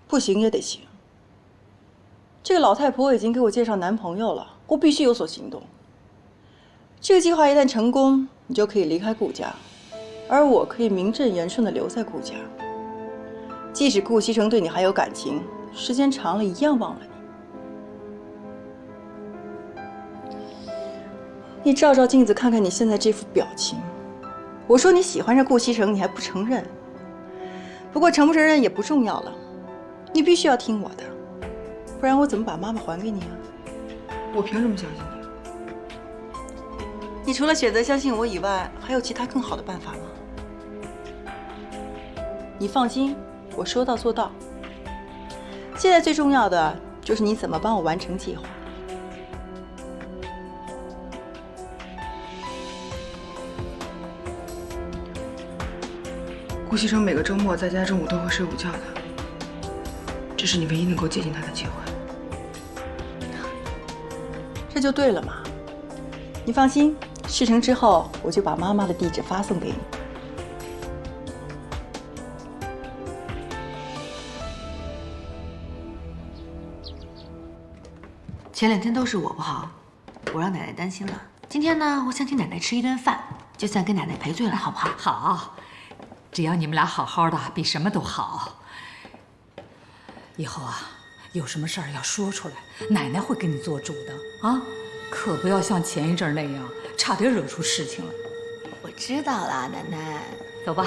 不行也得行。这个老太婆已经给我介绍男朋友了，我必须有所行动。这个计划一旦成功，你就可以离开顾家，而我可以名正言顺地留在顾家。即使顾西城对你还有感情，时间长了一样忘了你。你照照镜子，看看你现在这副表情。我说你喜欢上顧西城，你還不承認。不過承不承認也不重要了，你必須要聽我的，不然我怎麼把媽媽還給你啊？我憑什麼相信你？你除了選擇相信我以外，還有其他更好的辦法嗎？你放心，我說到做到。現在最重要的就是你怎麼幫我完成計劃。顧西城每個週末在家中午都會睡午覺的，這是你唯一能夠接近他的機會。這就對了嘛。你放心，事成之後我就把媽媽的地址發送給你。前2天都是我不好，我讓奶奶擔心了。今天呢，我想請奶奶吃一頓飯，就算跟奶奶賠罪了，好不好？好。只要你們倆好好的，比什麼都好。以後啊，有什麼事兒要說出來，奶奶會給你做主的啊，可不要像前一陣那樣，差點惹出事情了。我知道了，奶奶。走吧。